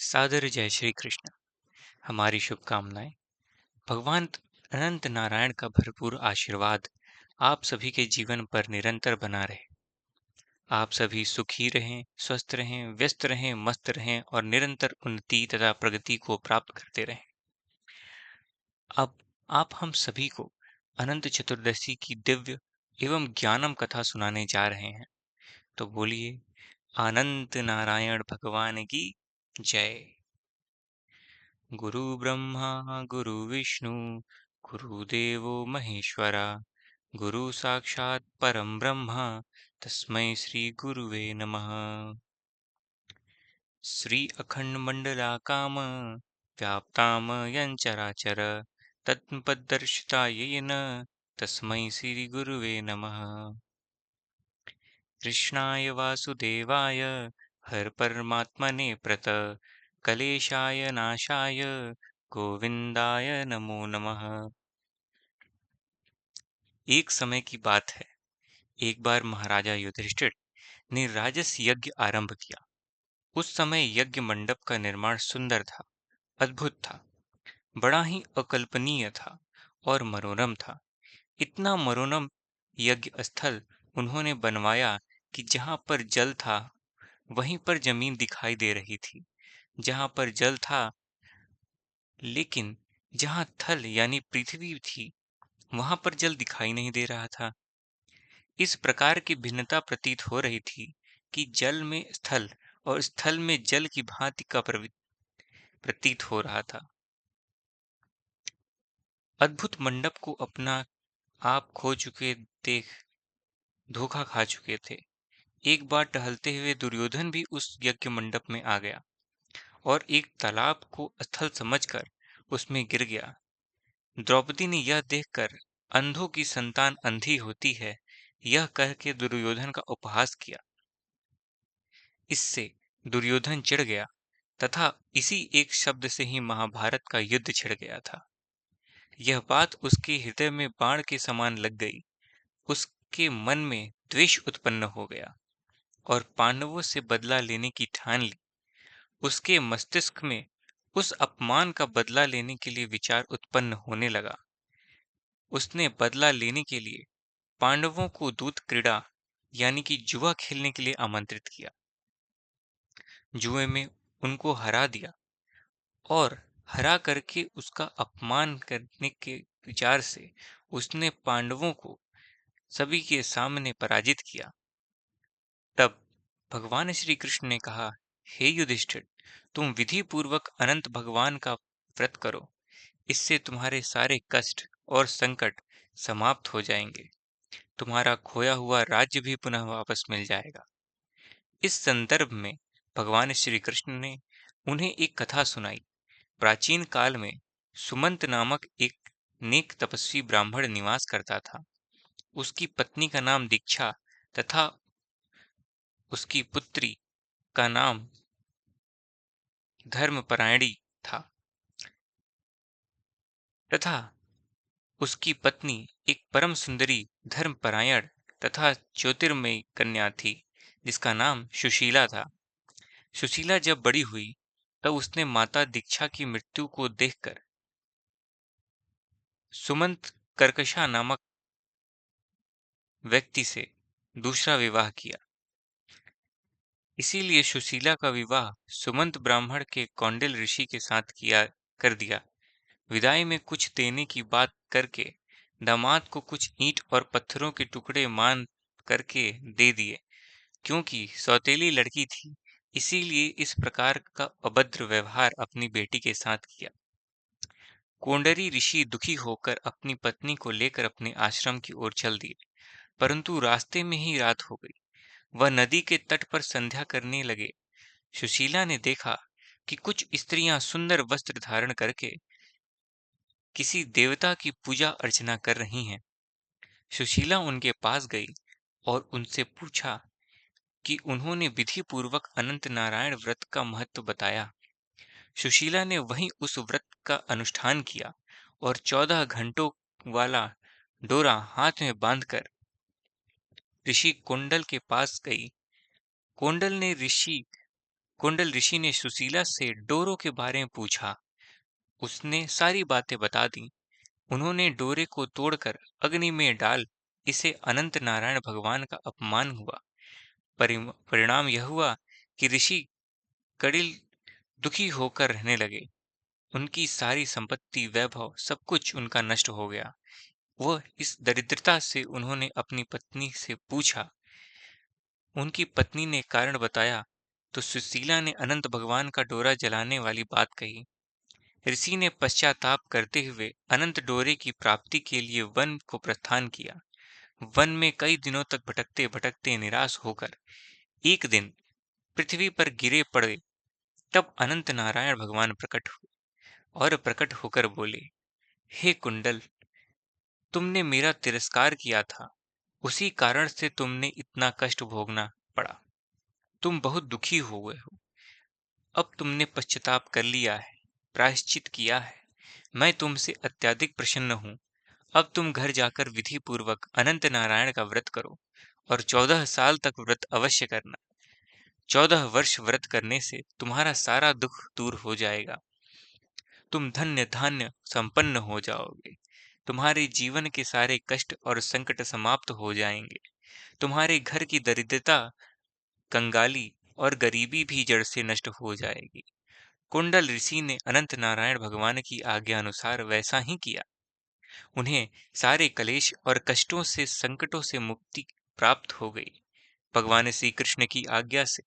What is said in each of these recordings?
सादर जय श्री कृष्ण। हमारी शुभकामनाएं। भगवान अनंत नारायण का भरपूर आशीर्वाद आप सभी के जीवन पर निरंतर बना रहे। आप सभी सुखी रहें, स्वस्थ रहें, व्यस्त रहें, मस्त रहें और निरंतर उन्नति तथा प्रगति को प्राप्त करते रहें। अब आप हम सभी को अनंत चतुर्दशी की दिव्य एवं ज्ञानम कथा सुनाने जा रहे हैं। तो बोलिए, अनंत नारायण भगवान की जय। गुरु ब्रह्मा गुरु विष्णु गुरुदेवो महेश्वरा, गुरु साक्षात् परम ब्रह्म तस्मै श्री गुरुवे नमः। श्री अखंड मंडलाकाम व्याप्ताम यञ्चराचर तत्पदर्शिताय येन तस्मै श्री गुरुवे नमः। कृष्णाय वासुदेवाय हर परमात्मने प्रत कलेशाय नाशाय गोविंदाय नमो नमः। एक समय की बात है। एक बार महाराजा युधिष्ठिर ने राजस यज्ञ आरंभ किया। उस समय यज्ञ मंडप का निर्माण सुंदर था, अद्भुत था, बड़ा ही अकल्पनीय था और मनोरम था। इतना मनोरम यज्ञ स्थल उन्होंने बनवाया कि जहां पर जल था वहीं पर जमीन दिखाई दे रही थी। जहां पर जल था, लेकिन जहां थल यानी पृथ्वी थी वहां पर जल दिखाई नहीं दे रहा था। इस प्रकार की भिन्नता प्रतीत हो रही थी कि जल में स्थल और स्थल में जल की भांति का प्रतीत हो रहा था। अद्भुत मंडप को अपना आप खो चुके देख धोखा खा चुके थे। एक बार टहलते हुए दुर्योधन भी उस यज्ञ मंडप में आ गया और एक तालाब को स्थल समझकर उसमें गिर गया। द्रौपदी ने यह देखकर अंधों की संतान अंधी होती है, यह कह के दुर्योधन का उपहास किया। इससे दुर्योधन चिढ़ गया तथा इसी एक शब्द से ही महाभारत का युद्ध छिड़ गया था। यह बात उसके हृदय में बाण के समान लग गई। उसके मन में द्वेष उत्पन्न हो गया और पांडवों से बदला लेने की ठान ली। उसके मस्तिष्क में उस अपमान का बदला लेने के लिए विचार उत्पन्न होने लगा। उसने बदला लेने के लिए पांडवों को दूत क्रीड़ा यानी कि जुआ खेलने के लिए आमंत्रित किया। जुए में उनको हरा दिया और हरा करके उसका अपमान करने के विचार से उसने पांडवों को सभी के सामने पराजित किया। तब भगवान श्री कृष्ण ने कहा, हे युधिष्ठिर, तुम विधि पूर्वक अनंत भगवान का व्रत करो। इससे तुम्हारे सारे कष्ट और संकट समाप्त हो जाएंगे। तुम्हारा खोया हुआ राज्य भी पुनः वापस मिल जाएगा। इस संदर्भ में भगवान श्री कृष्ण ने उन्हें एक कथा सुनाई। प्राचीन काल में सुमंत नामक एक नेक तपस्वी ब्राह्मण निवास करता था। उसकी पत्नी का नाम दीक्षा तथा उसकी पुत्री का नाम धर्मपरायणी था तथा उसकी पत्नी एक परम सुंदरी, धर्मपरायण तथा ज्योतिर्मयी कन्या थी जिसका नाम सुशीला था। सुशीला जब बड़ी हुई तब उसने माता दीक्षा की मृत्यु को देखकर सुमंत कर्कशा नामक व्यक्ति से दूसरा विवाह किया। इसीलिए सुशीला का विवाह सुमंत ब्राह्मण के कौंडिल ऋषि के साथ कर दिया। विदाई में कुछ देने की बात करके दामाद को कुछ ईंट और पत्थरों के टुकड़े मान करके दे दिए। क्योंकि सौतेली लड़की थी, इसीलिए इस प्रकार का अभद्र व्यवहार अपनी बेटी के साथ किया। कोंडरी ऋषि दुखी होकर अपनी पत्नी को लेकर अपने आश्रम की ओर चल दिए, परंतु रास्ते में ही रात हो गई। वह नदी के तट पर संध्या करने लगे। सुशीला ने देखा कि कुछ स्त्रियां सुंदर वस्त्र धारण करके किसी देवता की पूजा अर्चना कर रही हैं। सुशीला उनके पास गई और उनसे पूछा कि उन्होंने विधि पूर्वक अनंत नारायण व्रत का महत्व बताया। सुशीला ने वहीं उस व्रत का अनुष्ठान किया और 14 घंटों वाला डोरा हाथ में बांधकर ऋषि कोंडल के पास गई। कोंडल ने ऋषि कुंडल ऋषि ने सुशीला से डोरों के बारे में पूछा। उसने सारी बातें बता दी। उन्होंने डोरे को तोड़कर अग्नि में डाल, इसे अनंत नारायण भगवान का अपमान हुआ। परिणाम यह हुआ कि ऋषि कड़िल दुखी होकर रहने लगे। उनकी सारी संपत्ति, वैभव, सब कुछ उनका नष्ट हो गया। वह इस दरिद्रता से उन्होंने अपनी पत्नी से पूछा। उनकी पत्नी ने कारण बताया तो सुशीला ने अनंत भगवान का डोरा जलाने वाली बात कही। ऋषि ने पश्चाताप करते हुए अनंत डोरे की प्राप्ति के लिए वन को प्रस्थान किया। वन में कई दिनों तक भटकते भटकते निराश होकर एक दिन पृथ्वी पर गिरे पड़े। तब अनंत नारायण भगवान प्रकट हुए और प्रकट होकर बोले, हे कुंडल, तुमने मेरा तिरस्कार किया था, उसी कारण से तुमने इतना कष्ट भोगना पड़ा। तुम बहुत दुखी हो गए हो। अब तुमने पश्चाताप कर लिया है, प्रायश्चित किया है। मैं तुमसे अत्यधिक प्रसन्न हूँ। अब तुम घर जाकर विधि पूर्वक अनंत नारायण का व्रत करो और 14 साल तक व्रत अवश्य करना। 14 वर्ष व्रत करने से तुम्हारा सारा दुख दूर हो जाएगा। तुम धन्य धान्य संपन्न हो जाओगे। तुम्हारे जीवन के सारे कष्ट और संकट समाप्त हो जाएंगे। तुम्हारे घर की दरिद्रता, कंगाली और गरीबी भी जड़ से नष्ट हो जाएगी। कुंडल ऋषि ने अनंत नारायण भगवान की आज्ञा अनुसार वैसा ही किया। उन्हें सारे कलेश और कष्टों से, संकटों से मुक्ति प्राप्त हो गई। भगवान श्री कृष्ण की आज्ञा से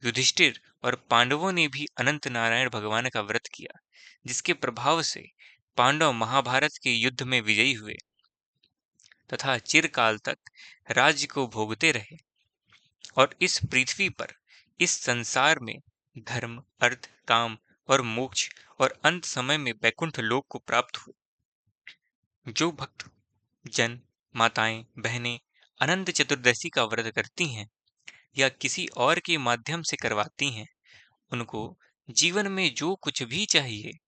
युधिष्ठिर और पांडवों ने भी अनंत नारायण भगवान का व्रत किया, जिसके प्रभाव से पांडव महाभारत के युद्ध में विजयी हुए तथा चिरकाल तक राज्य को भोगते रहे और इस पृथ्वी पर, इस संसार में धर्म, अर्थ, काम और मोक्ष और अंत समय में वैकुंठ लोक को प्राप्त हुए। जो भक्त जन, माताएं, बहनें अनंत चतुर्दशी का व्रत करती हैं या किसी और के माध्यम से करवाती हैं, उनको जीवन में जो कुछ भी चाहिए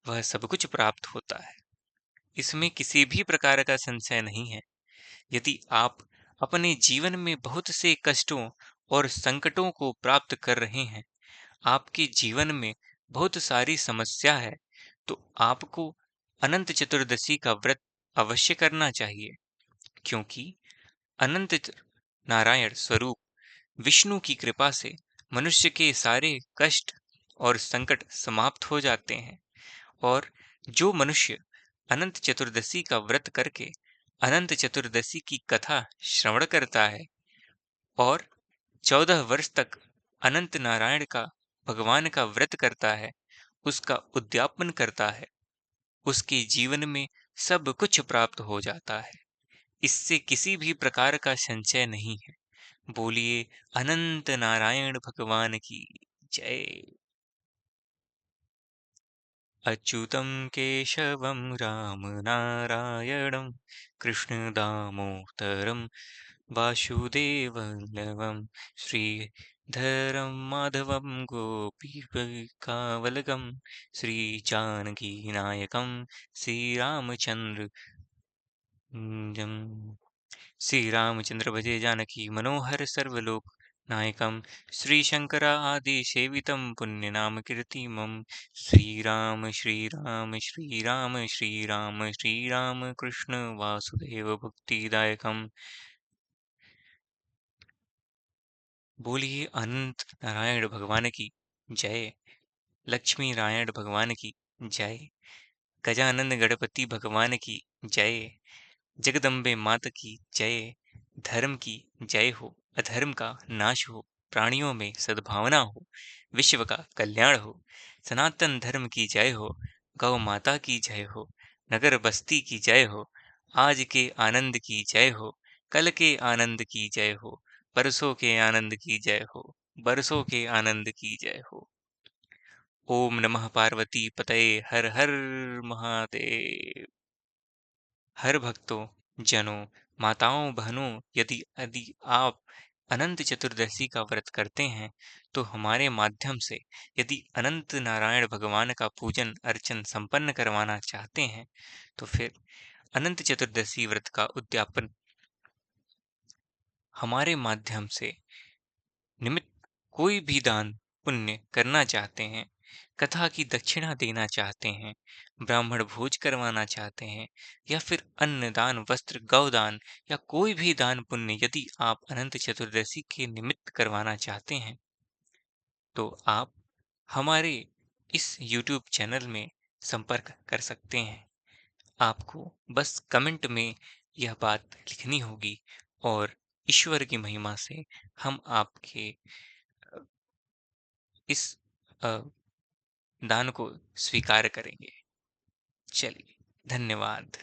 वह सब कुछ प्राप्त होता है। इसमें किसी भी प्रकार का संशय नहीं है। यदि आप अपने जीवन में बहुत से कष्टों और संकटों को प्राप्त कर रहे हैं, आपके जीवन में बहुत सारी समस्या है, तो आपको अनंत चतुर्दशी का व्रत अवश्य करना चाहिए, क्योंकि अनंत नारायण स्वरूप विष्णु की कृपा से मनुष्य के सारे कष्ट और संकट समाप्त हो जाते हैं। और जो मनुष्य अनंत चतुर्दशी का व्रत करके अनंत चतुर्दशी की कथा श्रवण करता है और 14 वर्ष तक अनंत नारायण का, भगवान का व्रत करता है, उसका उद्यापन करता है, उसके जीवन में सब कुछ प्राप्त हो जाता है। इससे किसी भी प्रकार का संशय नहीं है। बोलिए अनंत नारायण भगवान की जय। अच्युतं केशवं राम नारायणं कृष्ण दामोदरं वासुदेवं श्रीधरं माधवं गोपीकावलकं श्रीजानकीनायकं श्रीरामचन्द्र श्रीरामचंद्र भजे जानकी मनोहर सर्वलोक नायकं श्रीशंकरा आदि सेवितं पुण्यनाम कीर्तिमं श्रीराम श्रीराम श्रीराम श्रीराम श्रीराम कृष्ण वासुदेव भक्तिदायकम्। बोलिए अनंत नारायण भगवान की जय। लक्ष्मी नारायण भगवान की जय। गजानंद गणपति भगवान की जय। जगदम्बे माता की जय। धर्म की जय हो, अधर्म का नाश हो, प्राणियों में सद्भावना हो, विश्व का कल्याण हो। सनातन धर्म की जय हो, गौ माता की जय हो, नगर बस्ती की जय हो। आज के आनंद की जय हो, कल के आनंद की जय हो, परसों के आनंद की जय हो, बरसों के आनंद की जय हो। ओम नमः पार्वती पतये हर हर महादेव। हर भक्तों, जनों, माताओं, बहनों, यदि यदि आप अनंत चतुर्दशी का व्रत करते हैं, तो हमारे माध्यम से यदि अनंत नारायण भगवान का पूजन अर्चन संपन्न करवाना चाहते हैं, तो फिर अनंत चतुर्दशी व्रत का उद्यापन हमारे माध्यम से निमित्त कोई भी दान पुण्य करना चाहते हैं, कथा की दक्षिणा देना चाहते हैं, ब्राह्मण भोज करवाना चाहते हैं, या फिर अन्न दान, वस्त्र, गौदान या कोई भी दान पुण्य यदि आप अनंत चतुर्दशी के निमित्त करवाना चाहते हैं, तो आप हमारे इस YouTube चैनल में संपर्क कर सकते हैं। आपको बस कमेंट में यह बात लिखनी होगी और ईश्वर की महिमा से हम आपके अ, इस अ, दान को स्वीकार करेंगे। चलिए, धन्यवाद।